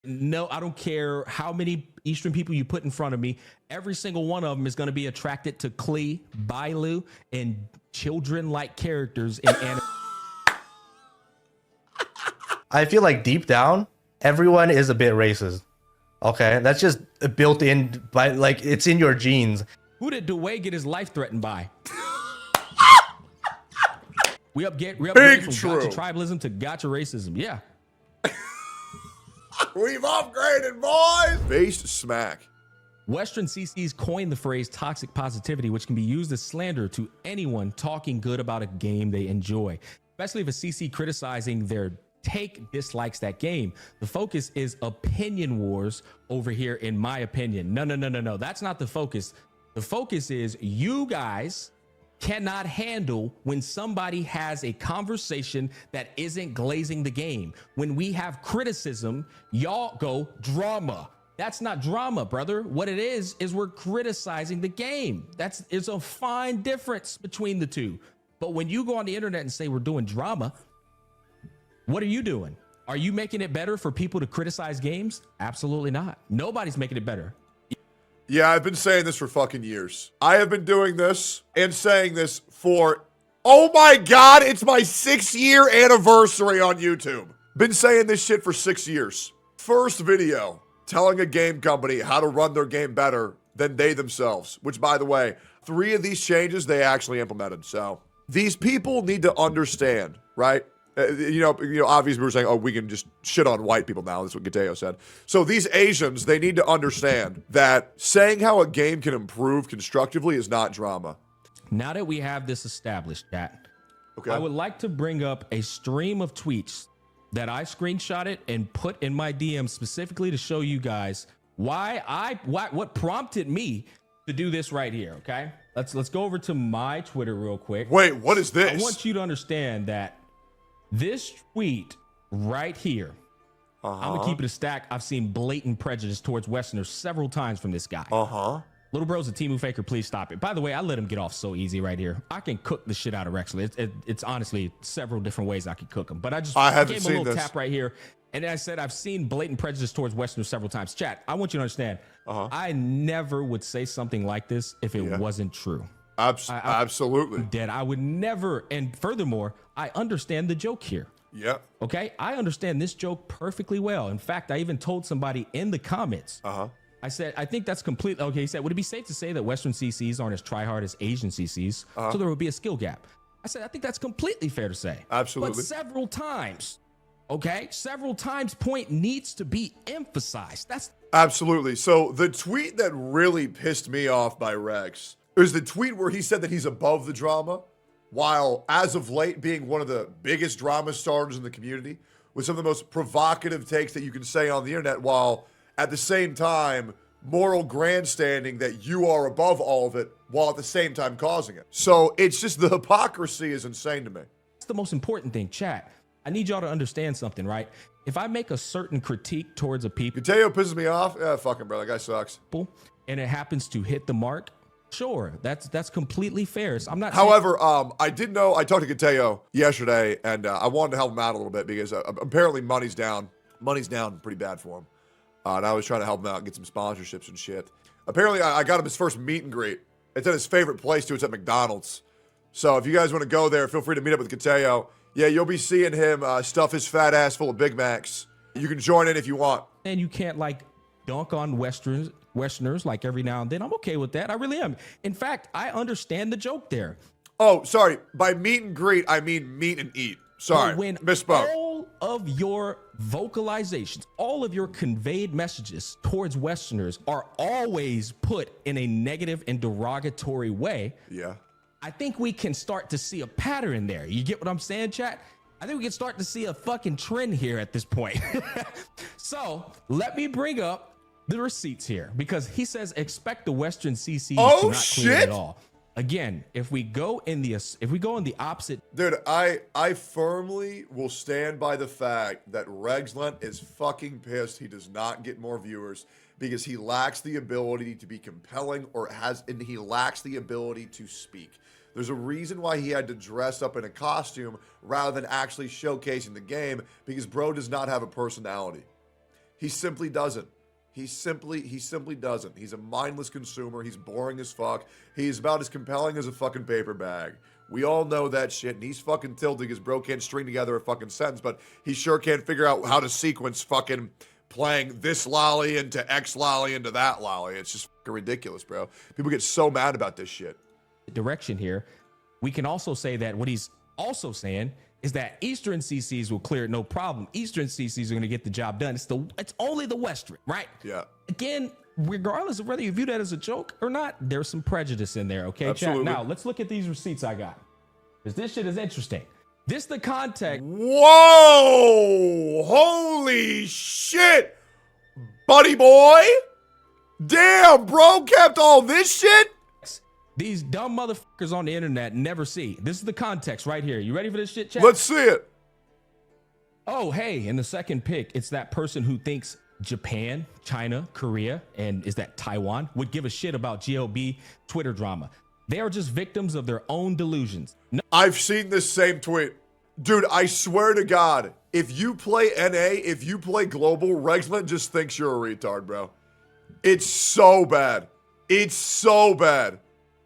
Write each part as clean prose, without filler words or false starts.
No, I don't care how many Eastern people you put in front of me. Every single one of them is going to be attracted to Klee, Bailu, and children-like characters in anime. I feel like deep down, everyone is a bit racist. Okay, that's just built in by, like, it's in your genes. Who did DeWay get his life threatened by? we upgrade from gotcha tribalism to gotcha racism. Yeah. We've upgraded, boys. Based smack. Western CCs coined the phrase toxic positivity, which can be used as slander to anyone talking good about a game they enjoy, especially if a CC criticizing their take dislikes that game. The focus is opinion wars over here, in my opinion. No. That's not the focus. The focus is you guys cannot handle when somebody has a conversation that isn't glazing the game. When we have criticism, y'all go drama. That's not drama, brother. What it is we're criticizing the game. It's a fine difference between the two. But when you go on the internet and say we're doing drama, what are you doing? Are you making it better for people to criticize games? Absolutely not. Nobody's making it better. Yeah, I've been saying this for fucking years. I have been doing this and saying this for, oh my God, it's my 6-year anniversary on YouTube. Been saying this shit for 6 years. First video telling a game company how to run their game better than they themselves, which, by the way, 3 of these changes they actually implemented. So these people need to understand, right? You know, obviously we're saying, oh, we can just shit on white people now. That's what GATEKEEPING said. So these Asians, they need to understand that saying how a game can improve constructively is not drama. Now that we have this established, chat, okay, I would like to bring up a stream of tweets that I screenshotted and put in my DM specifically to show you guys what prompted me to do this right here. Okay, let's go over to my Twitter real quick. Wait, what is this? I want you to understand that this tweet right here, I'm gonna keep it a stack. I've seen blatant prejudice towards Westerners several times from this guy. Little bro's a Temu faker. Please stop it. By the way, I let him get off so easy right here. I can cook the shit out of rexlent. It's honestly several different ways I could cook him. But I gave him a little tap right here. And I said, I've seen blatant prejudice towards Westerners several times. Chat, I want you to understand, I never would say something like this if it wasn't true. Absolutely. Dead. I would never. And furthermore, I understand the joke here. Yeah. Okay. I understand this joke perfectly well. In fact, I even told somebody in the comments. I said, I think that's completely okay. He said, would it be safe to say that Western CCs aren't as try-hard as Asian CCs? So there would be a skill gap. I said, I think that's completely fair to say. Absolutely. But several times, point needs to be emphasized. That's absolutely. So the tweet that really pissed me off by Rex is the tweet where he said that he's above the drama, while as of late being one of the biggest drama starters in the community with some of the most provocative takes that you can say on the internet, while at the same time moral grandstanding that you are above all of it while at the same time causing it. So it's just, the hypocrisy is insane to me. That's the most important thing, chat. I need y'all to understand something, right? If I make a certain critique towards a people, GATEKEEPING pisses me off. Yeah, fucking bro, that guy sucks. And it happens to hit the mark, sure, that's completely fair. So I'm not. However, I did know, I talked to GATEKEEPING yesterday, and I wanted to help him out a little bit because apparently money's down pretty bad for him. And I was trying to help him out and get some sponsorships and shit. Apparently, I got him his first meet and greet. It's at his favorite place too. It's at McDonald's. So if you guys want to go there, feel free to meet up with GATEKEEPING. Yeah, you'll be seeing him stuff his fat ass full of Big Macs. You can join in if you want. And you can't like dunk on Westerners like every now and then. I'm okay with that. I really am. In fact, I understand the joke there. Oh, sorry. By meet and greet, I mean meet and eat. Sorry, when misspoke. All of your vocalizations, all of your conveyed messages towards Westerners are always put in a negative and derogatory way. Yeah. I think we can start to see a pattern there. You get what I'm saying, chat? I think we can start to see a fucking trend here at this point. So let me bring up the receipts here, because he says expect the Western CCs to not clean at all. Again, if we go in the opposite, dude, I firmly will stand by the fact that rexlent is fucking pissed he does not get more viewers because he lacks the ability to be compelling, and he lacks the ability to speak. There's a reason why he had to dress up in a costume rather than actually showcasing the game, because bro does not have a personality. He simply doesn't. He simply doesn't. He's a mindless consumer. He's boring as fuck. He's about as compelling as a fucking paper bag. We all know that shit, and he's fucking tilted because bro can't string together a fucking sentence, but he sure can't figure out how to sequence fucking playing this lolly into X lolly into that lolly. It's just fucking ridiculous, bro. People get so mad about this shit. Direction here. We can also say that what he's also saying is that Eastern CCs will clear it no problem. Eastern CCs are going to get the job done. It's only the Western, right? Yeah. Again, regardless of whether you view that as a joke or not, there's some prejudice in there, okay, Absolutely. chat? Now, let's look at these receipts I got, because this shit is interesting. This the context. Whoa! Holy shit! Buddy boy! Damn, bro kept all this shit? These dumb motherfuckers on the internet never see. This is the context right here. You ready for this shit, chat? Let's see it. Oh, hey, in the second pick, it's that person who thinks Japan, China, Korea, and is that Taiwan would give a shit about GLB Twitter drama. They are just victims of their own delusions. No, I've seen this same tweet. Dude, I swear to God, if you play NA, if you play global, rexlent just thinks you're a retard, bro. It's so bad. It's so bad.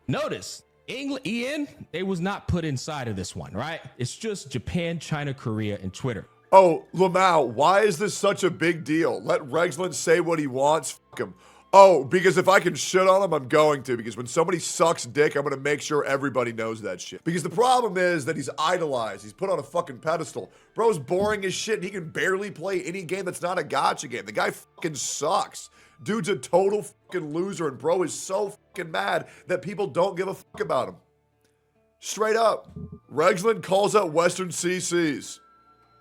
notice, Ian, they was not put inside of this one, right? It's just Japan, China, Korea, and Twitter. Oh, Lamau, why is this such a big deal? Let Rexlent say what he wants. Fuck him. Oh, because if I can shit on him, I'm going to. Because when somebody sucks dick, I'm going to make sure everybody knows that shit. Because the problem is that he's idolized. He's put on a fucking pedestal. Bro's boring as shit, and he can barely play any game that's not a gacha game. The guy fucking sucks. Dude's a total fucking loser, and bro is so fucking mad that people don't give a fuck about him. Straight up. Rexlent calls out Western CCs.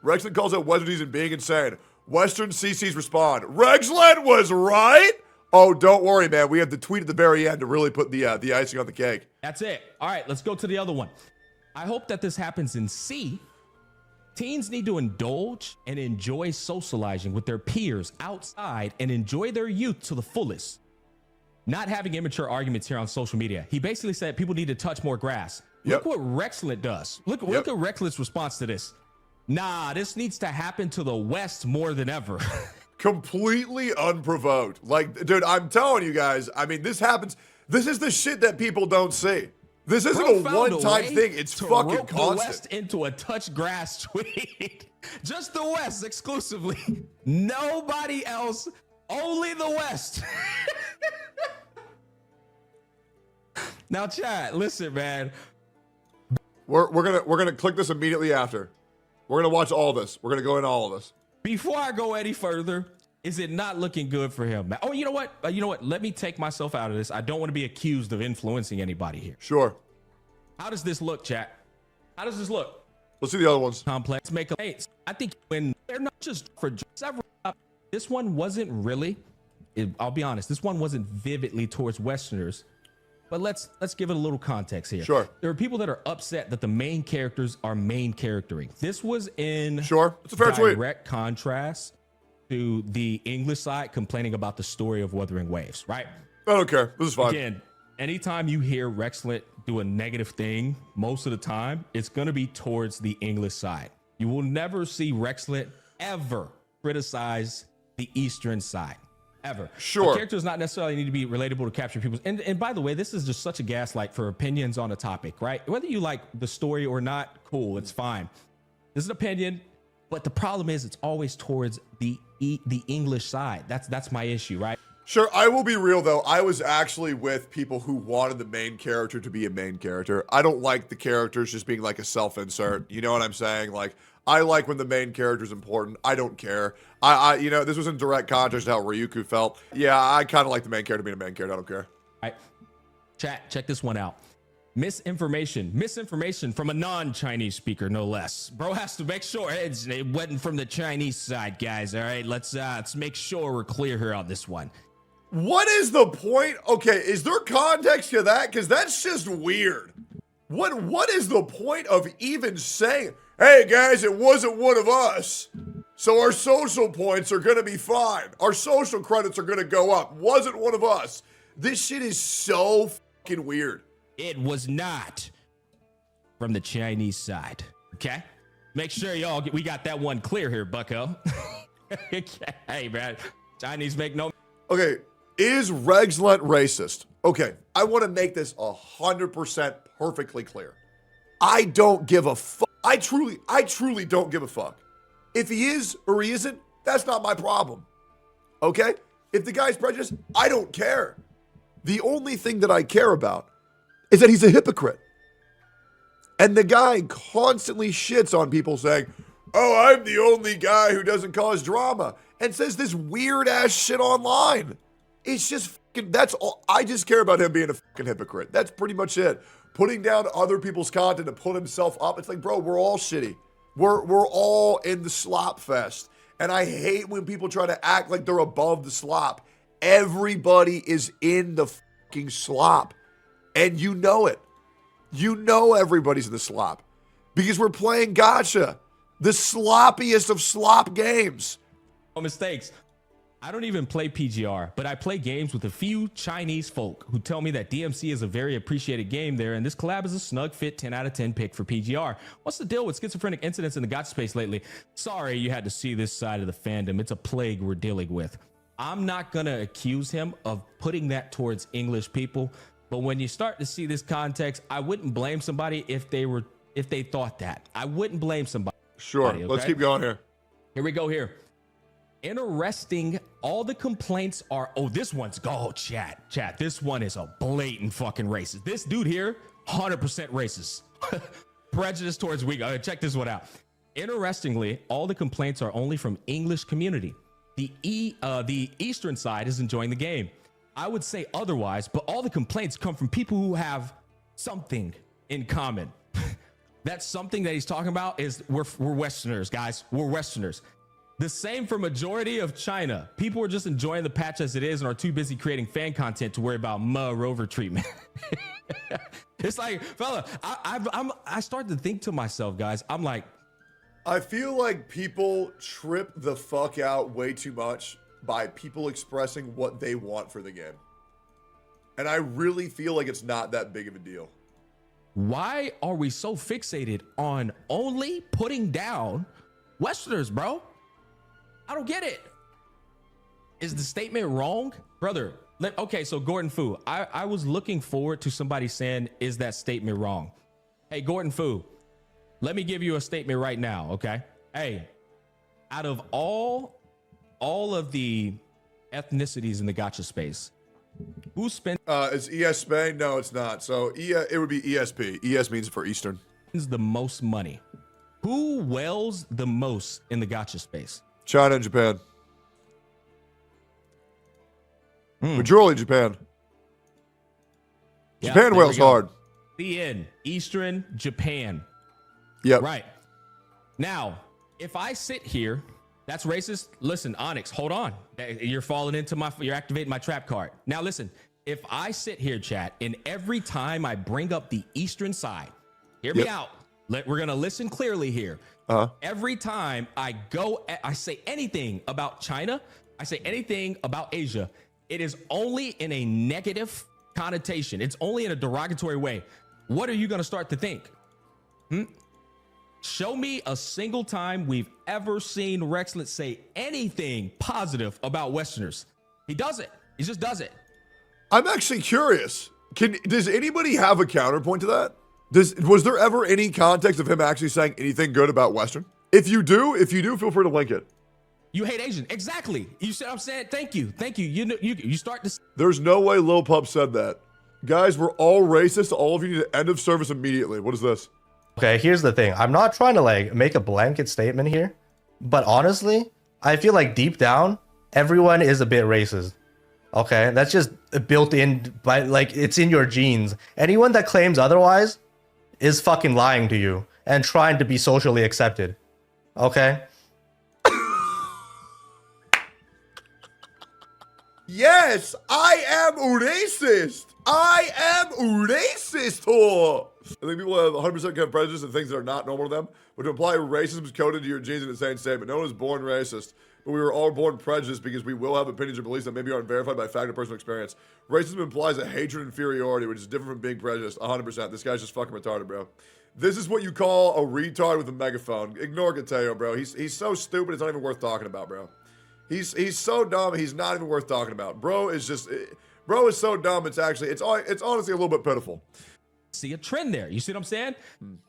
Rexlent calls out Western CCs and being insane. Western CCs respond, Rexlent was right? Oh, don't worry, man. We have the tweet at the very end to really put the icing on the cake. That's it. All right, let's go to the other one. I hope that this happens in C. Teens need to indulge and enjoy socializing with their peers outside and enjoy their youth to the fullest. Not having immature arguments here on social media. He basically said people need to touch more grass. Yep. Look what Rexlent does. Look at Rexlent's response to this. Nah, this needs to happen to the West more than ever. Completely unprovoked. Like, dude, I'm telling you guys, I mean, this happens. This is the shit that people don't see. This isn't a one-time thing. It's fucking constant. The West into a touch grass tweet. Just the West exclusively. Nobody else. Only the West. Now, chat, listen, man. We're gonna click this immediately after. We're gonna watch all this. We're gonna go into all of this. Before I go any further, is it not looking good for him? Oh, you know what? Let me take myself out of this. I don't want to be accused of influencing anybody here. Sure. How does this look, chat? How does this look? Let's see the other ones. Complex make a hey, I think when they're not just for several. This one wasn't really. I'll be honest. This one wasn't vividly towards Westerners. But let's give it a little context here. Sure. There are people that are upset that the main characters are main charactering. This was in sure. It's a fair tweet. Direct contrast to the English side complaining about the story of Wuthering Waves, right? I don't care. This is fine. Again, anytime you hear Rexlent do a negative thing, most of the time, it's going to be towards the English side. You will never see Rexlent ever criticize the Eastern side. Ever. Sure. The characters not necessarily need to be relatable to capture people's. And by the way, this is just such a gaslight for opinions on a topic, right? Whether you like the story or not, cool, it's fine. This is an opinion, but the problem is it's always towards the English side. That's my issue, right? Sure. I will be real though. I was actually with people who wanted the main character to be a main character. I don't like the characters just being like a self-insert. You know what I'm saying? Like, I like when the main character is important. I don't care. You know, this was in direct contrast to how Ryuku felt. Yeah, I kind of like the main character being a main character. I don't care. All right. Chat, check this one out. Misinformation from a non-Chinese speaker, no less. Bro has to make sure it wasn't from the Chinese side, guys. All right, let's make sure we're clear here on this one. What is the point? Okay, is there context to that? Because that's just weird. What is the point of even saying, hey guys, it wasn't one of us, so our social points are gonna be fine. Our social credits are gonna go up. Wasn't one of us. This shit is so fucking weird. It was not from the Chinese side, okay? Make sure we got that one clear here, bucko. Hey, man, Chinese make no. Okay, is rexlent racist? Okay, I want to make this 100% perfectly clear. I don't give a fuck. I truly don't give a fuck. If he is or he isn't, that's not my problem. Okay? If the guy's prejudiced, I don't care. The only thing that I care about is that he's a hypocrite. And the guy constantly shits on people saying, oh, I'm the only guy who doesn't cause drama, and says this weird ass shit online. It's just fucking, that's all. I just care about him being a fucking hypocrite. That's pretty much it. Putting down other people's content to put himself up. It's like, bro, we're all shitty. We're all in the slop fest. And I hate when people try to act like they're above the slop. Everybody is in the fucking slop. And you know it. You know everybody's in the slop. Because we're playing gotcha. The sloppiest of slop games. No mistakes. I don't even play PGR, but I play games with a few Chinese folk who tell me that DMC is a very appreciated game there, and this collab is a snug fit 10 out of 10 pick for PGR. What's the deal with schizophrenic incidents in the gacha space lately? Sorry you had to see this side of the fandom. It's a plague we're dealing with. I'm not going to accuse him of putting that towards English people, but when you start to see this context, I wouldn't blame somebody if they thought that. I wouldn't blame somebody. Sure. Okay? Let's keep going here. Here we go here. Interesting. All the complaints are, oh, this one's, oh, chat. This one is a blatant fucking racist. This dude here, 100% racist. Prejudice towards weak. Check this one out. Interestingly, all the complaints are only from English community. The Eastern side is enjoying the game. I would say otherwise, but all the complaints come from people who have something in common. That's something that he's talking about is we're Westerners, guys. We're Westerners. The same for majority of China. People are just enjoying the patch as it is and are too busy creating fan content to worry about rover treatment. It's like, fella, I start to think to myself, guys, I'm like, I feel like people trip the fuck out way too much by people expressing what they want for the game. And I really feel like it's not that big of a deal. why are we so fixated on only putting down Westerners, bro? I don't get it. Is the statement wrong? Brother, okay, so Gordon Fu, I was looking forward to somebody saying, is that statement wrong? Hey, Gordon Fu, let me give you a statement right now, okay? Hey, out of all of the ethnicities in the gacha space, who spends Is ES Spain? No, it's not. So it would be ESP. ES means for Eastern. the most money? Who wells the most in the gacha space? China and Japan. Majority Japan. Yeah, Japan there whales we go. hard. The end. Eastern Japan. Yep. Right. Now, if I sit here, that's racist. Listen, Onyx, hold on. You're falling into you're activating my trap card. Now, listen, if I sit here, chat, and every time I bring up the Eastern side, hear me out. We're going to listen clearly here. Every time I say anything about China, I say anything about Asia, it is only in a negative connotation. It's only in a derogatory way. What are you going to start to think? Show me a single time we've ever seen Rexlent say anything positive about Westerners. He does it. He just does it. I'm actually curious. Does anybody have a counterpoint to that? Was there ever any context of him actually saying anything good about Western? If you do, feel free to link it. You hate Asian. Exactly. You see what I'm saying? Thank you. Thank you. You start to. There's no way Lil Pup said that. Guys, we're all racist. All of you need to end of service immediately. What is this? Okay, here's the thing. I'm not trying to like make a blanket statement here, but honestly, I feel like deep down, everyone is a bit racist. Okay, that's just built in by like it's in your genes. Anyone that claims otherwise is fucking lying to you and trying to be socially accepted. Okay? Yes, I am racist. I am racist. Oh. I think people have 100% kind of prejudice and things that are not normal to them, but to imply racism is coded to your genes in the same statement. No one is born racist. but we were all born prejudiced because we will have opinions or beliefs that maybe aren't verified by fact or personal experience. Racism implies a hatred and inferiority, which is different from being prejudiced. 100%. This guy's just fucking retarded, bro. This is what you call a retard with a megaphone. Ignore Gateo, bro. He's so stupid, it's not even worth talking about, bro. He's so dumb, he's not even worth talking about. Bro is so dumb, it's honestly a little bit pitiful. See a trend there. You see what I'm saying?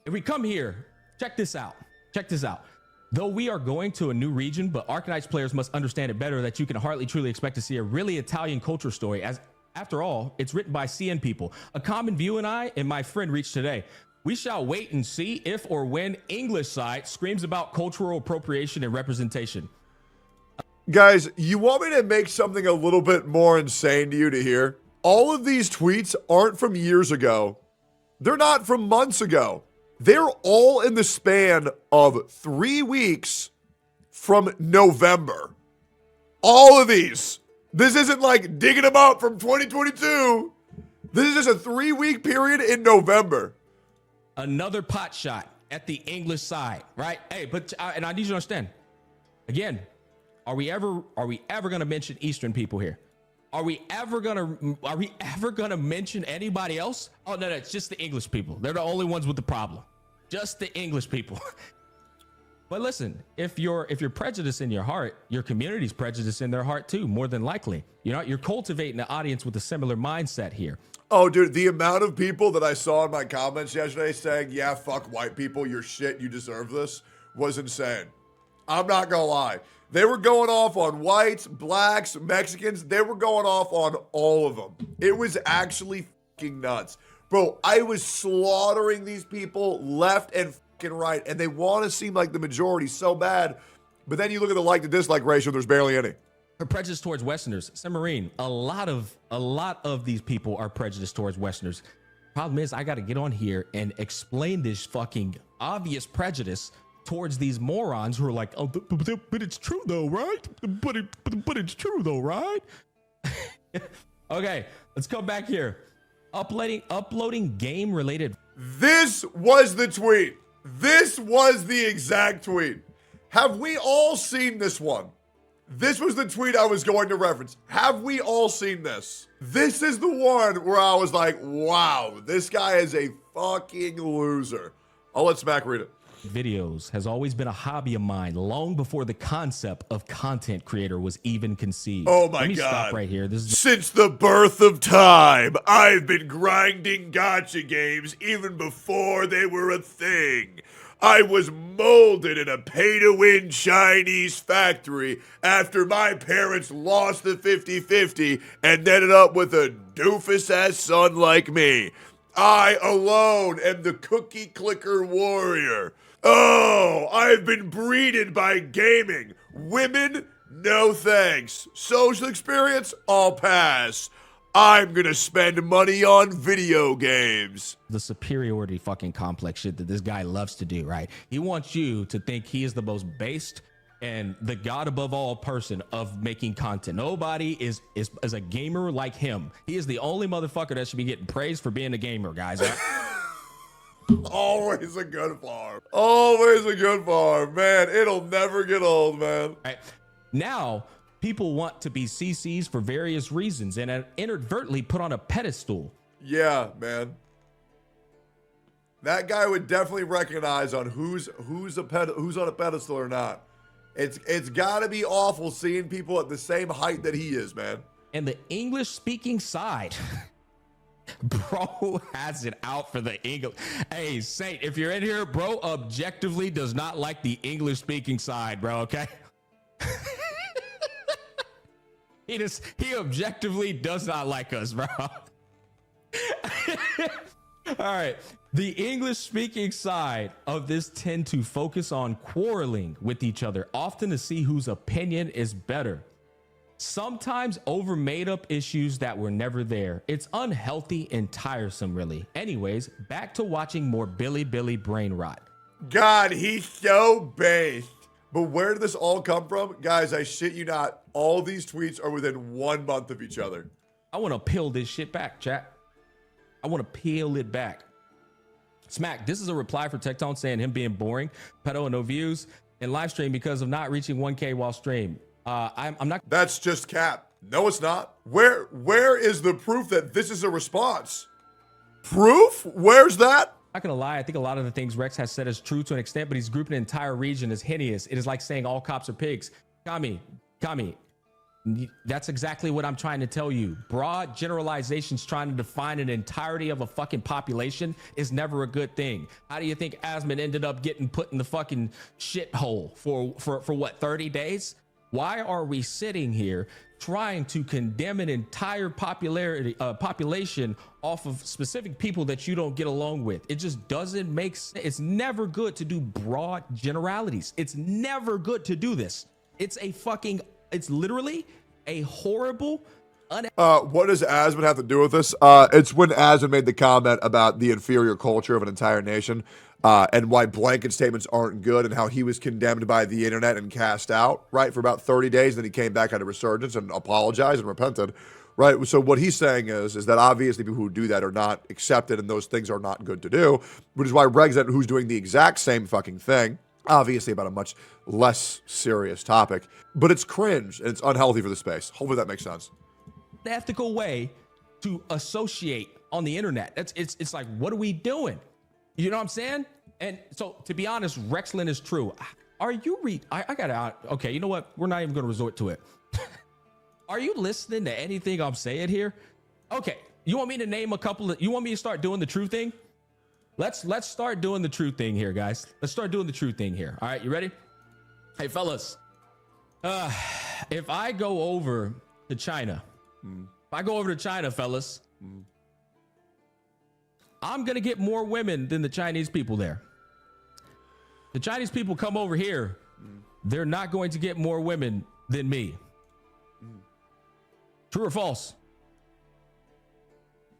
If we come here, check this out. Check this out. Though we are going to a new region, but Arcanines players must understand it better that you can hardly truly expect to see a really Italian culture story, as after all, it's written by CN people. A common view and I and my friend reached today. We shall wait and see if or when English side screams about cultural appropriation and representation. Guys, you want me to make something a little bit more insane to you to hear? All of these tweets aren't from years ago. They're not from months ago. They're all in the span of 3 weeks from November. All of these. This isn't like digging them up from 2022. This is just a 3-week period in November. Another pot shot at the English side, right? Hey, but and I need you to understand. Again, are we ever going to mention Eastern people here? Are we ever gonna mention anybody else? Oh no, it's just the English people. They're the only ones with the problem. Just the English people. But listen, if you're prejudiced in your heart, your community's prejudiced in their heart too, more than likely. You know, you're cultivating an audience with a similar mindset here. Oh, dude, the amount of people that I saw in my comments yesterday saying, yeah, fuck white people, you're shit, you deserve this, was insane. I'm not gonna lie. They were going off on whites, blacks, Mexicans. They were going off on all of them. It was actually fucking nuts. Bro, I was slaughtering these people left and fucking right, and they want to seem like the majority so bad, but then you look at the like to dislike ratio, there's barely any. Are prejudiced towards Westerners. Submarine, a lot of these people are prejudiced towards Westerners. Problem is, I got to get on here and explain this fucking obvious prejudice towards these morons who are like, oh, but it's true though, right? But it's true though, right? Okay, let's come back here. Uploading game-related. This was the tweet. This was the exact tweet. Have we all seen this one? This was the tweet I was going to reference. Have we all seen this? This is the one where I was like, wow, this guy is a fucking loser. I'll let Smack read it. Videos has always been a hobby of mine long before the concept of content creator was even conceived. Oh my Let me God. stop right here. This is Since the birth of time, I've been grinding gacha games even before they were a thing. I was molded in a pay-to-win Chinese factory after my parents lost the 50-50 and ended up with a doofus-ass son like me. I alone am the cookie clicker warrior. Oh, I've been breeded by gaming. Women, no thanks. Social experience, I'll pass. I'm gonna spend money on video games. the superiority fucking complex shit that this guy loves to do, right? He wants you to think he is the most based and the god above all person of making content. Nobody is a gamer like him. He is the only motherfucker that should be getting praised for being a gamer, guys. Right? Always a good farm. Always a good farm. Man, it'll never get old, man. Right. Now, people want to be CCs for various reasons and are inadvertently put on a pedestal. Yeah, man. That guy would definitely recognize on who's on a pedestal or not. It's got to be awful seeing people at the same height that he is, man. And the English speaking side, bro has it out for the English. Hey, Saint, if you're in here, bro objectively does not like the English speaking side, bro. Okay. He objectively does not like us, bro. All right. The English speaking side of this tend to focus on quarreling with each other, often to see whose opinion is better. Sometimes over made up issues that were never there. It's unhealthy and tiresome, really. Anyways, back to watching more Billy brain rot. God, he's so based. But where did this all come from? Guys, I shit you not. All these tweets are within 1 month of each other. I want to peel this shit back, chat. I want to peel it back. Smack, this is a reply for Tectone saying him being boring, pedo and no views, in live stream because of not reaching 1K while stream. I'm not. That's just cap. No, it's not. Where is the proof that this is a response? Proof? Where's that? Not gonna lie, I think a lot of the things Rex has said is true to an extent, but he's grouping an entire region as hideous. It is like saying all cops are pigs. Kami, that's exactly what I'm trying to tell you. Broad generalizations trying to define an entirety of a fucking population is never a good thing. How do you think Asmund ended up getting put in the fucking shithole for what, 30 days? Why are we sitting here trying to condemn an entire population off of specific people that you don't get along with? It just doesn't make sense. It's never good to do broad generalities. It's never good to do this. It's literally a horrible. What does Asmund have to do with this? It's when Asmund made the comment about the inferior culture of an entire nation, and why blanket statements aren't good, and how he was condemned by the internet and cast out, right, for about 30 days. Then he came back, had a resurgence, and apologized and repented, right? So what he's saying is that obviously people who do that are not accepted, and those things are not good to do, which is why rexlent, who's doing the exact same fucking thing, obviously about a much less serious topic, but it's cringe and it's unhealthy for the space. Hopefully that makes sense. Ethical way to associate on the internet. It's like, what are we doing? You know what I'm saying? And so, to be honest, rexlent is true. Are you I gotta, okay, you know what? We're not even gonna resort to it. Are you listening to anything I'm saying here? Okay, you want me to name a couple of, you want me to start doing the true thing? Let's start doing the true thing here, guys. Let's start doing the true thing here. All right, you ready? Hey, fellas, if I go over to China, fellas, I'm gonna get more women than the Chinese people there. The Chinese people come over here, they're not going to get more women than me. True or false?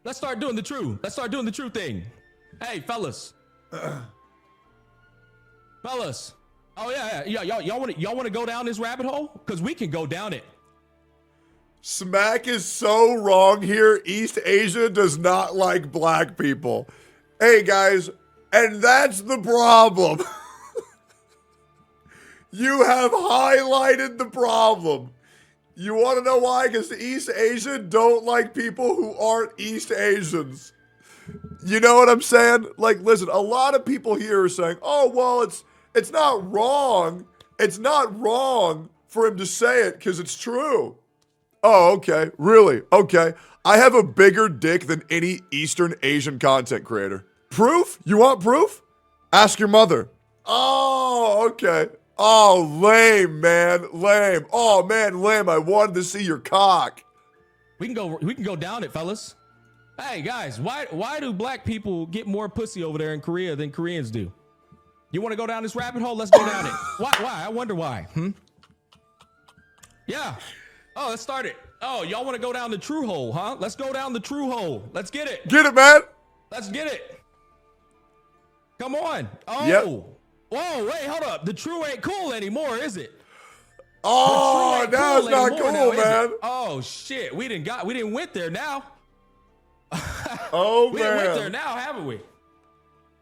Let's start doing the true. Let's start doing the true thing. Hey, fellas. Fellas. Oh yeah. Y'all want to go down this rabbit hole? Because we can go down it. Smack is so wrong here. East Asia does not like black people. Hey guys, and that's the problem. You have highlighted the problem. You want to know why? Because East Asia don't like people who aren't East Asians. You know what I'm saying? Like, listen, a lot of people here are saying, oh, well, it's not wrong. It's not wrong for him to say it because it's true. Oh, okay. Really? Okay. I have a bigger dick than any Eastern Asian content creator. Proof? You want proof? Ask your mother. Oh, okay. Oh, lame, man. Lame. Oh, man, lame. I wanted to see your cock. We can go down it, fellas. Hey, guys, why do black people get more pussy over there in Korea than Koreans do? You want to go down this rabbit hole? Let's go down it. Why? I wonder why. Yeah. Oh, let's start it. Oh, y'all want to go down the true hole, huh? Let's go down the true hole. Let's get it. Get it, man. Let's get it. Come on. Oh. Yep. Whoa, wait, hold up. The true ain't cool anymore, is it? Oh, now it's not cool, man. Oh shit, we didn't went there now. Oh we man, we didn't went there now, haven't we?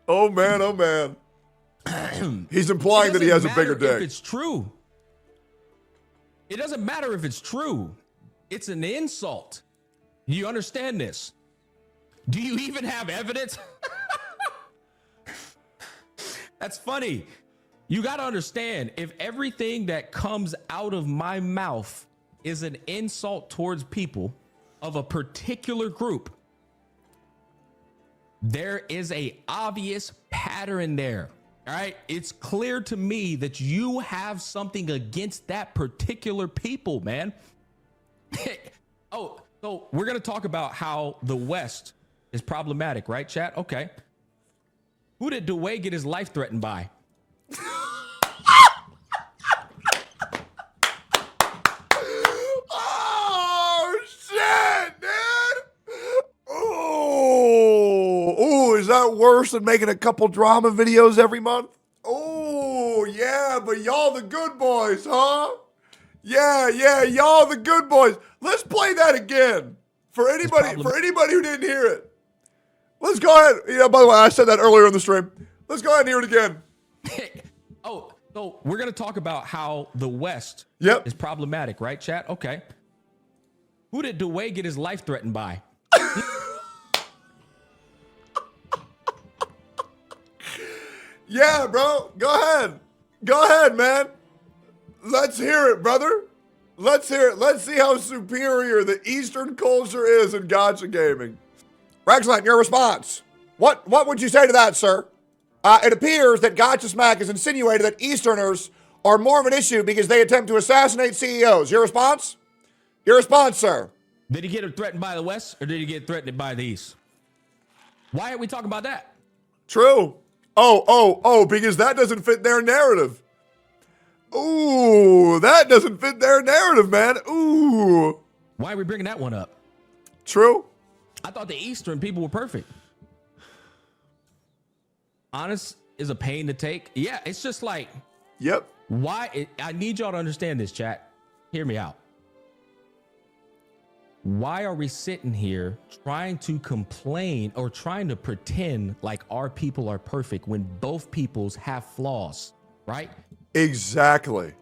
Oh man, oh man. He's implying that he has a bigger dick. If it's true, it doesn't matter if it's true. It's an insult. You understand this? Do you even have evidence? That's funny. You got to understand, if everything that comes out of my mouth is an insult towards people of a particular group, there is a obvious pattern there. All right. It's clear to me that you have something against that particular people, man. Oh, so we're going to talk about how the West is problematic, right, chat? Okay. Who did Dwayne get his life threatened by? Oh, shit, dude. Oh, is that worse than making a couple drama videos every month? Oh, yeah, but y'all the good boys, huh? Yeah, y'all the good boys. Let's play that again for anybody who didn't hear it. Let's go ahead. Yeah, by the way, I said that earlier in the stream. Let's go ahead and hear it again. Oh, So we're going to talk about how the West Yep. is problematic, right, chat? Okay. Who did Dwayne get his life threatened by? Yeah, bro. Go ahead. Go ahead, man. Let's hear it, brother. Let's hear it. Let's see how superior the Eastern culture is in gacha gaming. Rexlent, your response. What would you say to that, sir? It appears that Gotcha Smack has insinuated that Easterners are more of an issue because they attempt to assassinate CEOs. Your response? Your response, sir. Did he get it threatened by the West or did he get threatened by the East? Why are we talking about that? True. Oh, because that doesn't fit their narrative. Ooh, that doesn't fit their narrative, man. Ooh. Why are we bringing that one up? True. I thought the Eastern people were perfect. Honest is a pain to take. Yeah, it's just like, Yep. I need y'all to understand this, chat. Hear me out. Why are we sitting here trying to complain or trying to pretend like our people are perfect when both peoples have flaws, right? Exactly.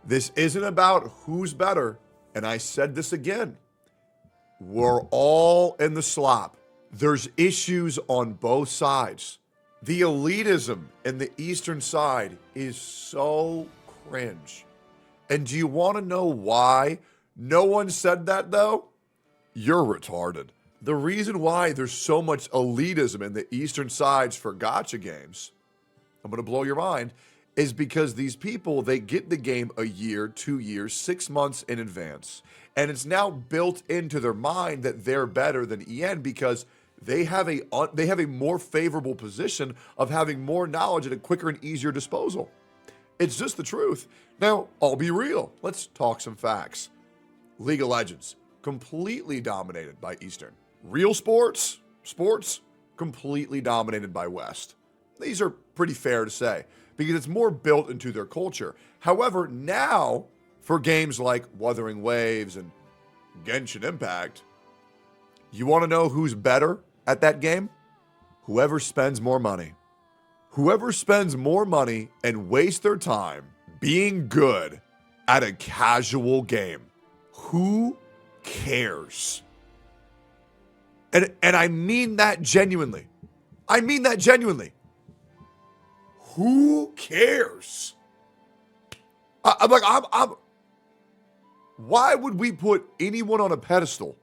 This isn't about who's better. And I said this again. We're all in the slop. There's issues on both sides. The elitism in the Eastern side is so cringe. And do you want to know why no one said that, though? You're retarded. The reason why there's so much elitism in the Eastern sides for gacha games, I'm going to blow your mind, is because these people, they get the game a year, 2 years, 6 months in advance. And it's now built into their mind that they're better than EN because they have a more favorable position of having more knowledge at a quicker and easier disposal. It's just the truth. Now, I'll be real. Let's talk some facts. League of Legends, completely dominated by Eastern. Real sports, completely dominated by West. These are pretty fair to say because it's more built into their culture. However, now for games like Wuthering Waves and Genshin Impact, you want to know who's better at that game? Whoever spends more money. Whoever spends more money and wastes their time being good at a casual game. Who cares? And I mean that genuinely. I mean that genuinely. Who cares? I'm why would we put anyone on a pedestal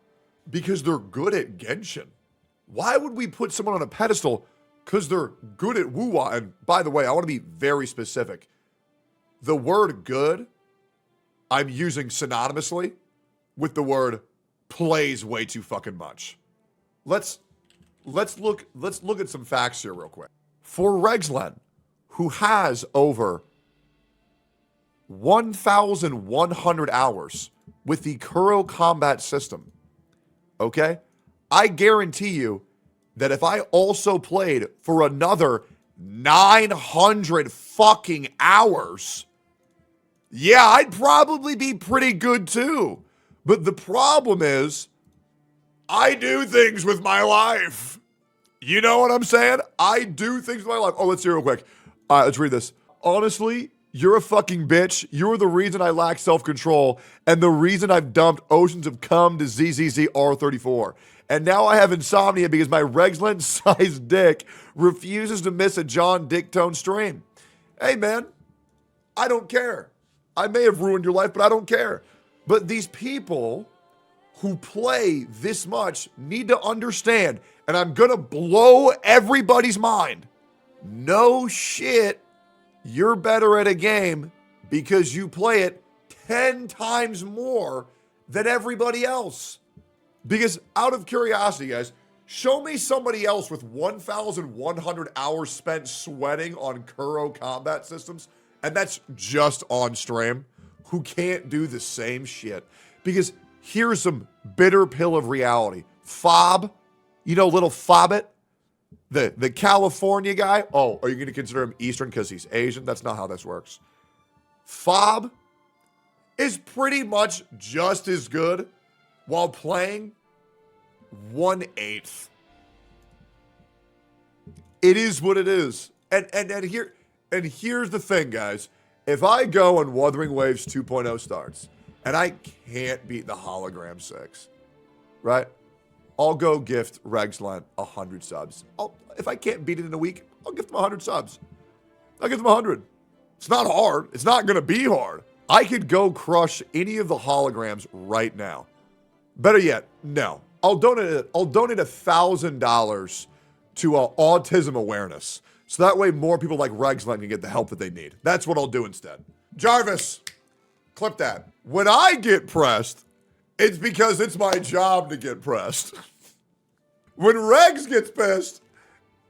because they're good at Genshin? Why would we put someone on a pedestal because they're good at WUWA? And by the way, I want to be very specific. The word good, I'm using synonymously with the word plays way too fucking much. Let's look at some facts here real quick. For rexlent, who has over 1,100 hours with the Kuro combat system, okay? I guarantee you that if I also played for another 900 fucking hours, yeah, I'd probably be pretty good too. But the problem is, I do things with my life. You know what I'm saying? I do things with my life. Oh, let's see real quick. All right, let's read this. Honestly, you're a fucking bitch. You're the reason I lack self-control and the reason I've dumped oceans of cum to ZZZR34. And now I have insomnia because my rexlent-sized dick refuses to miss a John Dicktone stream. Hey, man, I don't care. I may have ruined your life, but I don't care. But these people who play this much need to understand, and I'm going to blow everybody's mind. No shit, you're better at a game because you play it 10 times more than everybody else. Because out of curiosity, guys, show me somebody else with 1,100 hours spent sweating on Kuro combat systems, and that's just on stream, who can't do the same shit. Because here's some bitter pill of reality. Fob, you know, little Fobbit, the California guy. Oh, are you going to consider him Eastern because he's Asian? That's not how this works. Fob is pretty much just as good while playing 1/8. It is what it is. And here's the thing, guys. If I go and Wuthering Waves 2.0 starts and I can't beat the hologram 6, right? I'll go gift rexlent 100 subs. If I can't beat it in a week, I'll gift them 100 subs. I'll give them 100. It's not hard. It's not going to be hard. I could go crush any of the holograms right now. Better yet, no. I'll donate $1,000 to autism awareness. So that way more people like Rexlent can get the help that they need. That's what I'll do instead. Jarvis, clip that. When I get pressed, it's because it's my job to get pressed. When Regs gets pissed,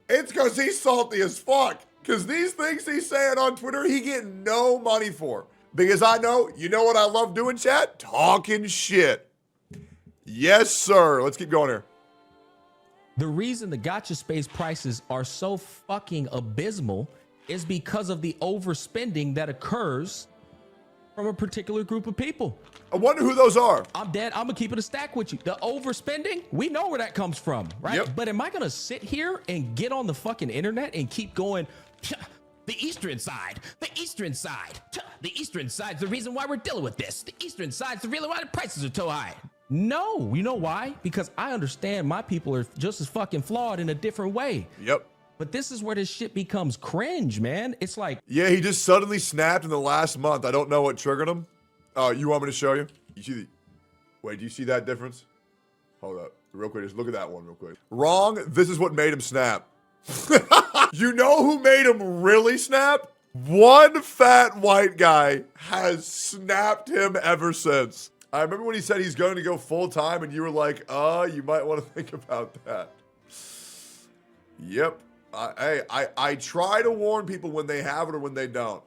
it's because he's salty as fuck. Because these things he's saying on Twitter, he getting no money for. Because I know, you know what I love doing, chat? Talking shit. Yes, sir. Let's keep going here. The reason the gotcha space prices are so fucking abysmal is because of the overspending that occurs from a particular group of people. I wonder who those are. I'm dead. I'm gonna keep it a stack with you. The overspending, we know where that comes from, right? Yep. But am I gonna sit here and get on the fucking internet and keep going, the eastern side, the eastern side, the eastern side's the reason why we're dealing with this. The eastern side's the reason why the prices are so high. No, you know why? Because I understand my people are just as fucking flawed in a different way. Yep. But this is where this shit becomes cringe, man. It's like, yeah, he just suddenly snapped in the last month. I don't know what triggered him. You want me to show you? You see the, wait, do you see that difference? Hold up, real quick, just look at that one real quick. Wrong, this is what made him snap. You know who made him really snap? One fat white guy has snapped him ever since. I remember when he said he's going to go full time and you were like, you might want to think about that. Yep. I try to warn people when they have it or when they don't.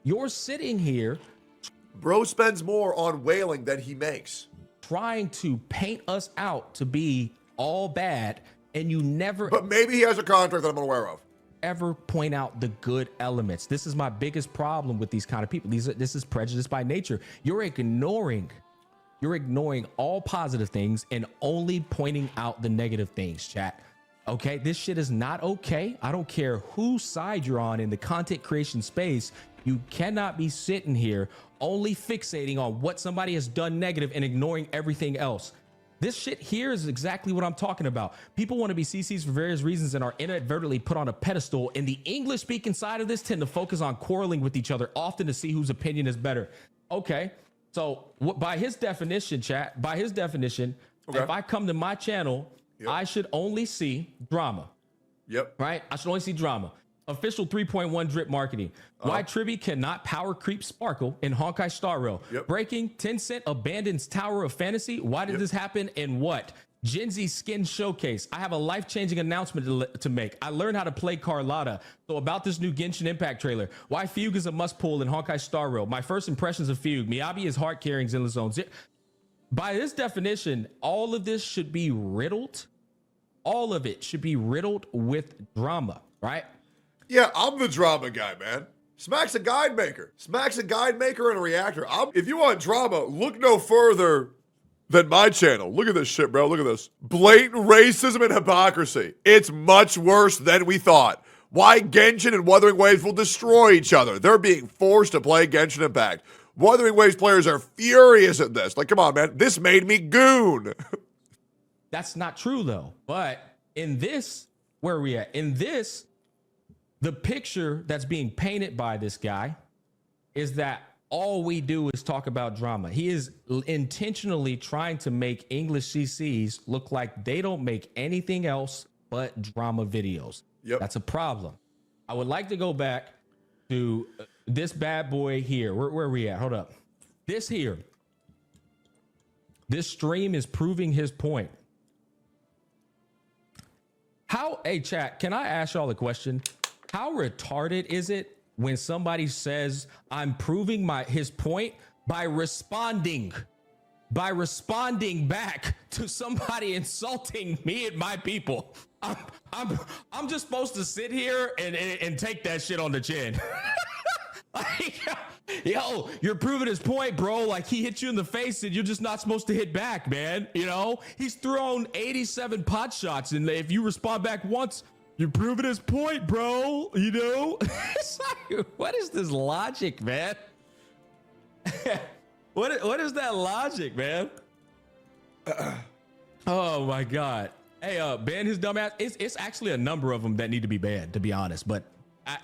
you're sitting here Bro spends more on whaling than he makes. trying to paint us out to be all bad, and you never But maybe he has a contract that I'm aware of. ever point out the good elements. This is my biggest problem with these kind of people. This is prejudice by nature. You're ignoring all positive things and only pointing out the negative things, chat. Okay, this shit is not okay. I don't care whose side you're on in the content creation space. You cannot be sitting here only fixating on what somebody has done negative and ignoring everything else. This shit here is exactly what I'm talking about. People want to be CCs for various reasons and are inadvertently put on a pedestal. And the English speaking side of this tend to focus on quarreling with each other, often to see whose opinion is better. Okay, so by his definition, chat, by his definition, if I come to my channel, I should only see drama. Right? I should only see drama. Official 3.1 drip marketing. Why Tribby cannot power creep Sparkle in Honkai Star Rail. Breaking 10 abandons Tower of Fantasy. Why did this happen and what? Gen Z skin showcase. I have a life-changing announcement to make. I learned how to play Carlotta. So about this new Genshin Impact trailer. Why Fugue is a must-pull in Honkai Star Rail. My first impressions of Fugue. Miyabi is hard carrying Zenless Zones. By this definition, all of this should be riddled. All of it should be riddled with drama, right? Yeah, I'm the drama guy, man. Smack's a guide maker. Smack's a guide maker and a reactor. If you want drama, look no further than my channel. Look at this shit, bro. Look at this. Blatant racism and hypocrisy. It's much worse than we thought. Why Genshin and Wuthering Waves will destroy each other. They're being forced to play Genshin Impact. Wuthering Waves players are furious at this. Like, come on, man. This made me goon. That's not true, though. But in this, where are we at? In this, the picture that's being painted by this guy is that all we do is talk about drama. He is intentionally trying to make English CCs look like they don't make anything else but drama videos. That's a problem. I would like to go back to this bad boy here. Where are we at? Hold up. This here. This stream is proving his point. Hey, chat, can I ask y'all a question? How retarded is it when somebody says I'm proving his point by responding back to somebody insulting me and my people? I'm just supposed to sit here and take that shit on the chin. Like, yo, you're proving his point, bro. Like, he hit you in the face and you're just not supposed to hit back, man. You know, he's thrown 87 pot shots, and if you respond back once, You're proving his point, bro. You know? It's like, what is this logic, man? What is that logic, man? Oh my God. Hey, ban his dumb ass. It's actually a number of them that need to be banned, to be honest, but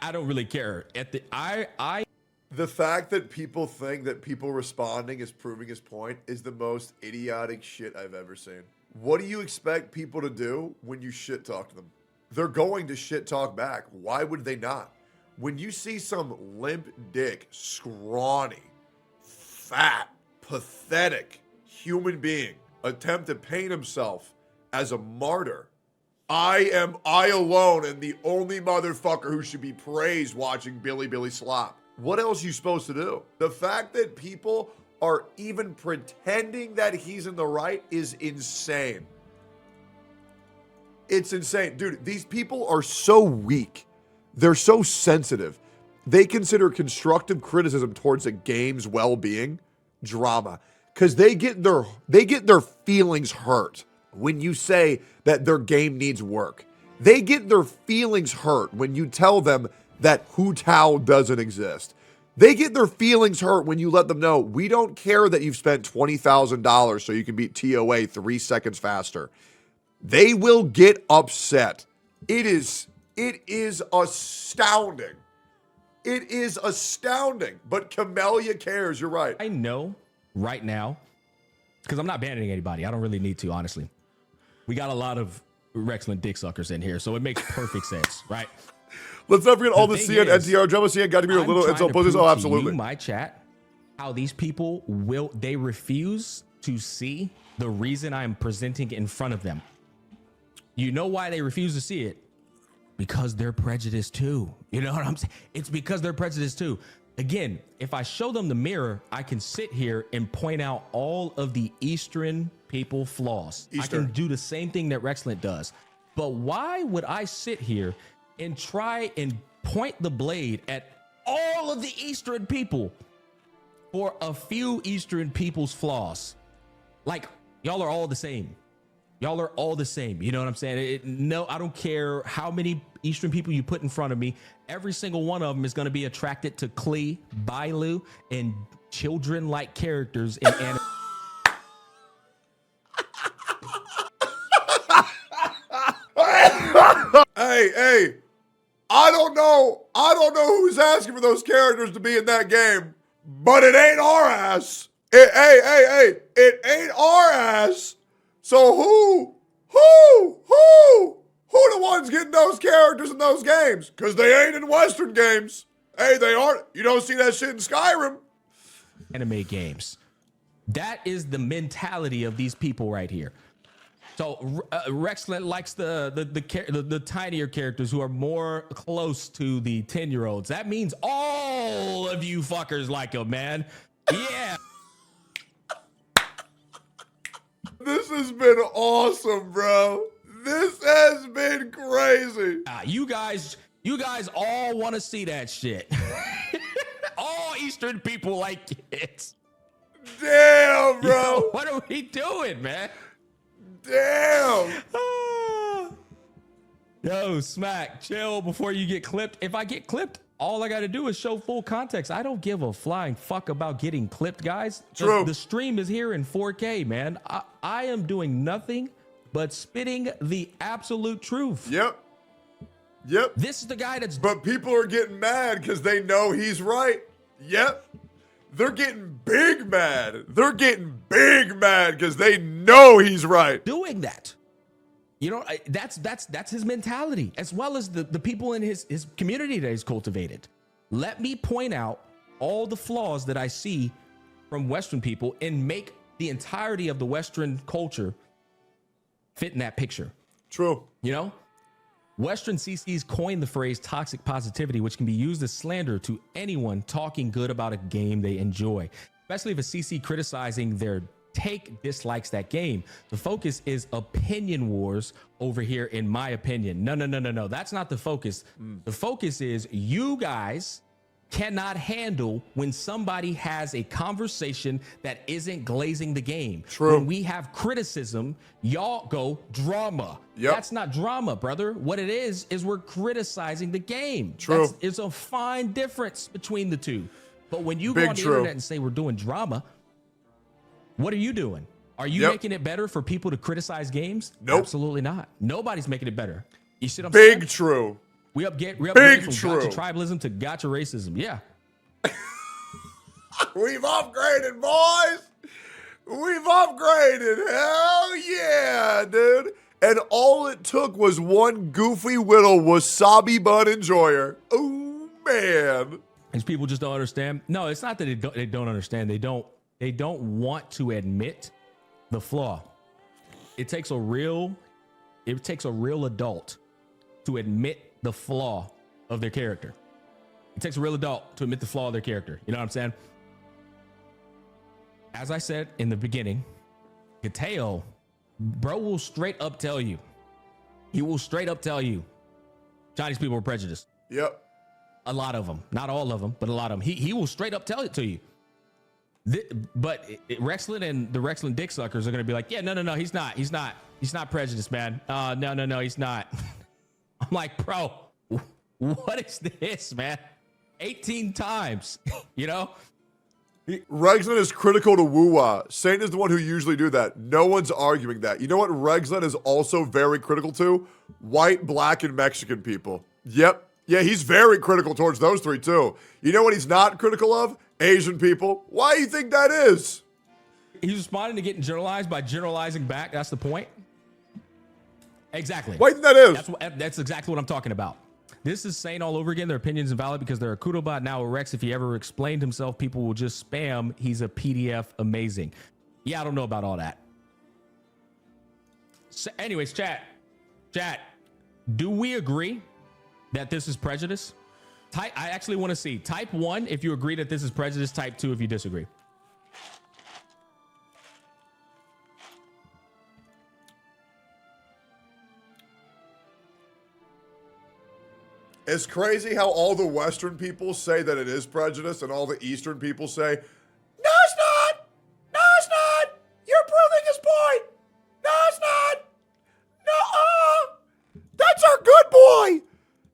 I don't really care. The fact that people think that people responding is proving his point is the most idiotic shit I've ever seen. What do you expect people to do when you shit talk them? They're going to shit talk back. Why would they not? When you see some limp dick, scrawny, fat, pathetic human being attempt to paint himself as a martyr, I alone am the only motherfucker who should be praised watching Billy slop. What else are you supposed to do? The fact that people are even pretending that he's in the right is insane. It's insane. Dude, these people are so weak. They're so sensitive. They consider constructive criticism towards a game's well-being drama because they get their feelings hurt when you say that their game needs work. They get their feelings hurt when you tell them that Hu Tao doesn't exist. They get their feelings hurt when you let them know, we don't care that you've spent $20,000 so you can beat TOA 3 seconds faster. They will get upset. It is astounding. It is astounding. But Camellia cares. You're right. I know right now, because I'm not banning anybody. I don't really need to, honestly. We got a lot of rexlent dick suckers in here, so it makes perfect sense, right? Let's not forget all the CN, NTR drama. CN got to be a little insult posters. Oh, absolutely. My chat, how these people they refuse to see the reason I'm presenting in front of them. You know why they refuse to see it? Because they're prejudiced too. You know what I'm saying? It's because they're prejudiced too. Again, if I show them the mirror, I can sit here and point out all of the Eastern people flaws. I can do the same thing that rexlent does. But why would I sit here and try and point the blade at all of the Eastern people for a few Eastern people's flaws? Like, y'all are all the same. Y'all are all the same. You know what I'm saying? No, I don't care how many Eastern people you put in front of me. Every single one of them is going to be attracted to Klee, Bailu, and children-like characters in anime. Hey, I don't know who's asking for those characters to be in that game, but it ain't our ass. It ain't our ass. So who the ones getting those characters in those games? Because they ain't in Western games. Hey, they aren't. You don't see that shit in Skyrim. Anime games. That is the mentality of these people right here. So rexlent likes the tinier characters who are more close to the 10-year-olds. That means all of you fuckers like them, man. Yeah. This has been awesome, bro. This has been crazy. You guys all want to see that shit. All Eastern people like it. Damn, bro. Yo, what are we doing, man? Damn. Yo, Smack, chill before you get clipped. If I get clipped, all I got to do is show full context. I don't give a flying fuck about getting clipped, guys. True. The stream is here in 4K, man. I am doing nothing but spitting the absolute truth. Yep. This is the guy that's... But people are getting mad because they know he's right. Yep. They're getting big mad. They're getting big mad because they know he's right. Doing that. You know, that's his mentality, as well as the people in his community that he's cultivated. Let me point out all the flaws that I see from Western people and make the entirety of the Western culture fit in that picture. True. You know, Western CCs coined the phrase toxic positivity, which can be used as slander to anyone talking good about a game they enjoy, especially if a CC criticizing their take dislikes that game. The focus is opinion wars over here, in my opinion. No. That's not the focus. The focus is you guys cannot handle when somebody has a conversation that isn't glazing the game. True. When we have criticism, y'all go drama. Yep. That's not drama, brother. What it is we're criticizing the game. True. It's a fine difference between the two. But when you Big go on the true. internet and say we're doing drama, what are you doing? Are you Yep. making it better for people to criticize games? Nope. Absolutely not. Nobody's making it better. You see what I'm saying? Big true. We upgraded from true. gotcha tribalism to gotcha racism. Yeah. We've upgraded, boys. We've upgraded. Hell yeah, dude. And all it took was one goofy little wasabi bun enjoyer. Oh, man. And people just don't understand. No, it's not that they don't understand. They don't want to admit the flaw. It takes a real adult to admit the flaw of their character. It takes a real adult to admit the flaw of their character. You know what I'm saying? As I said in the beginning, Gateo, bro will straight up tell you. He will straight up tell you Chinese people are prejudiced. Yep. A lot of them. Not all of them, but a lot of them. He will straight up tell it to you. But Rexlent and the Rexlent dick suckers are going to be like, yeah, no, he's not prejudiced, man. No, he's not. I'm like, bro, what is this, man? 18 times, you know? Rexlent is critical to WUWA. Saint is the one who usually do that. No one's arguing that. You know what Rexlent is also very critical to? White, black, and Mexican people. Yep. Yeah, he's very critical towards those three, too. You know what he's not critical of? Asian people. Why do you think that is? He's responding to getting generalized by generalizing back. That's the point. Exactly. Why do you think that is? That's exactly what I'm talking about. This is saying all over again, their opinions invalid because they're a kudo bot. Now Rex, if he ever explained himself, people will just spam. He's a PDF. Amazing. Yeah, I don't know about all that. So anyways, chat, do we agree that this is prejudice? I actually want to see. Type 1 if you agree that this is prejudice. Type 2 if you disagree. It's crazy how all the Western people say that it is prejudice and all the Eastern people say, no, it's not. No, it's not. You're proving his point. No, it's not. No, that's our good boy.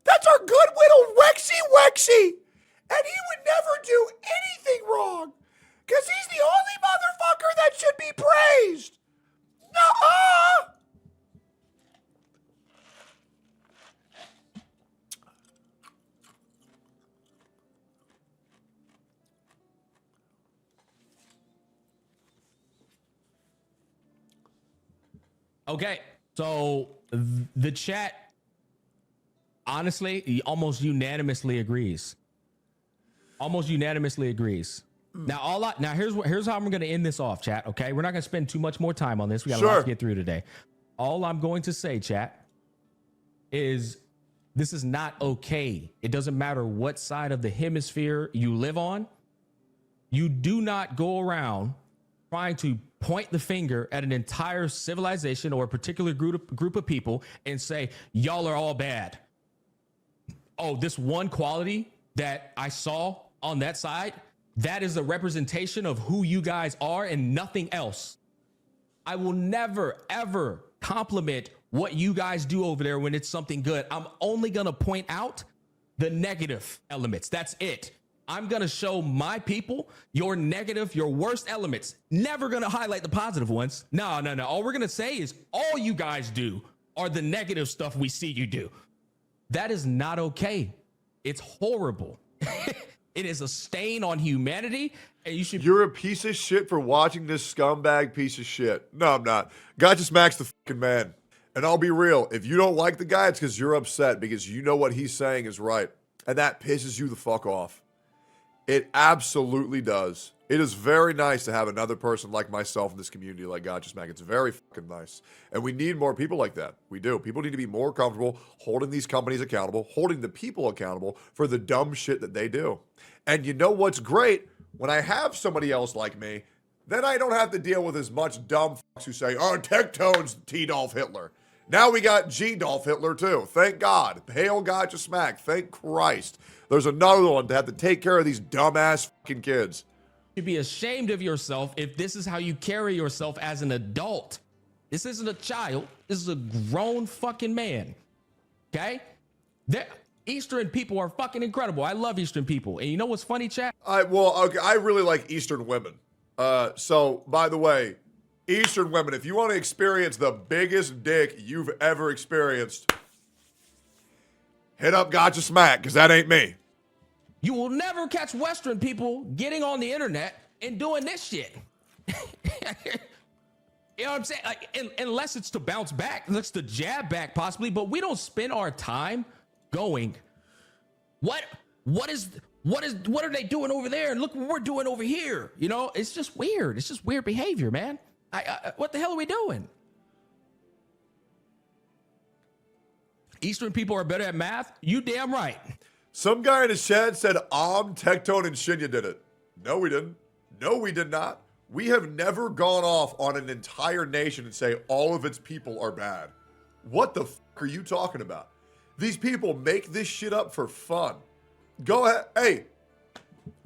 That's our good little Wexy. And he would never do anything wrong because he's the only motherfucker that should be praised. No, Okay, so the chat honestly almost unanimously agrees. Now here's how I'm going to end this off, chat. Okay, we're not going to spend too much more time on this. We got a lot to get through today. All I'm going to say, chat, is this is not okay. It doesn't matter what side of the hemisphere you live on. You do not go around trying to point the finger at an entire civilization or a particular group of people and say, y'all are all bad. Oh, this one quality that I saw on that side, that is a representation of who you guys are and nothing else. I will never, ever compliment what you guys do over there when it's something good. I'm only going to point out the negative elements. That's it. I'm going to show my people your negative, your worst elements. Never going to highlight the positive ones. No. All we're going to say is all you guys do are the negative stuff we see you do. That is not okay. It's horrible. It is a stain on humanity. And You're a piece of shit for watching this scumbag piece of shit. No, I'm not. Gotcha Smack's the fucking man. And I'll be real. If you don't like the guy, it's because you're upset because you know what he's saying is right. And that pisses you the fuck off. It absolutely does. It is very nice to have another person like myself in this community like Gotcha Smack. It's very fucking nice. And we need more people like that. We do. People need to be more comfortable holding these companies accountable, holding the people accountable for the dumb shit that they do. And you know what's great? When I have somebody else like me, then I don't have to deal with as much dumb fucks who say, oh, Tectone's T-Dolph Hitler. Now we got G-Dolph Hitler too. Thank God. Hail Gotcha Smack. Thank Christ. There's another one to have to take care of these dumbass fucking kids. You should be ashamed of yourself if this is how you carry yourself as an adult. This isn't a child. This is a grown fucking man. Okay? Eastern people are fucking incredible. I love Eastern people. And you know what's funny, chat? I really like Eastern women. So, by the way, Eastern women, if you want to experience the biggest dick you've ever experienced, hit up Gotcha Smack, because that ain't me. You will never catch Western people getting on the internet and doing this shit. You know what I'm saying? Like, unless it's to bounce back, unless to jab back possibly, but we don't spend our time going, what are they doing over there? And look what we're doing over here. You know, it's just weird. It's just weird behavior, man. What the hell are we doing? Eastern people are better at math? You damn right. Some guy in his chat said, Tectone and Shinya did it. No, we didn't. No, we did not. We have never gone off on an entire nation and say all of its people are bad. What the fuck are you talking about? These people make this shit up for fun. Go ahead. Hey,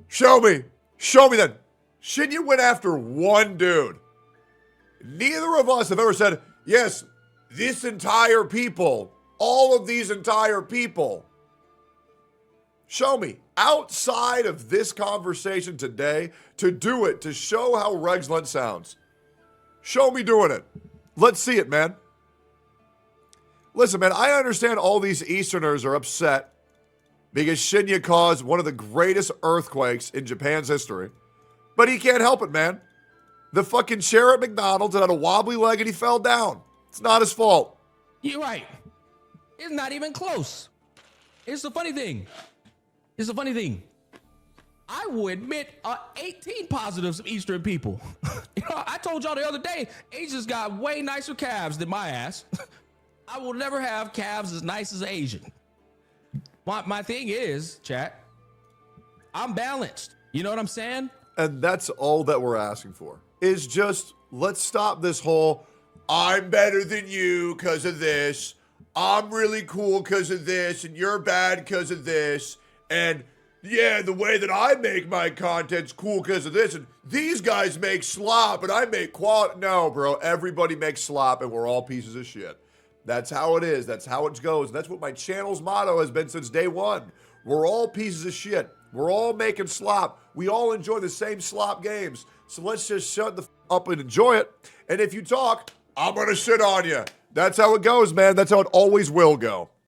show me. Show me then. Shinya went after one dude. Neither of us have ever said, yes, this entire people, all of these entire people. Show me, outside of this conversation today, to do it, to show how rexlent sounds. Show me doing it. Let's see it, man. Listen, man, I understand all these Easterners are upset because Shinya caused one of the greatest earthquakes in Japan's history. But he can't help it, man. The fucking chair at McDonald's had a wobbly leg and he fell down. It's not his fault. You're right. It's not even close. It's the funny thing. I will admit 18 positives of Eastern people. You know, I told y'all the other day, Asians got way nicer calves than my ass. I will never have calves as nice as Asian. My thing is, chat, I'm balanced. You know what I'm saying? And that's all that we're asking for. Is just, let's stop this whole, I'm better than you because of this. I'm really cool because of this. And you're bad because of this. And yeah, the way that I make my content's cool because of this. And these guys make slop and I make quality. No, bro, everybody makes slop and we're all pieces of shit. That's how it is. That's how it goes. And that's what my channel's motto has been since day one. We're all pieces of shit. We're all making slop. We all enjoy the same slop games. So let's just shut the f up and enjoy it. And if you talk, I'm going to shit on you. That's how it goes, man. That's how it always will go.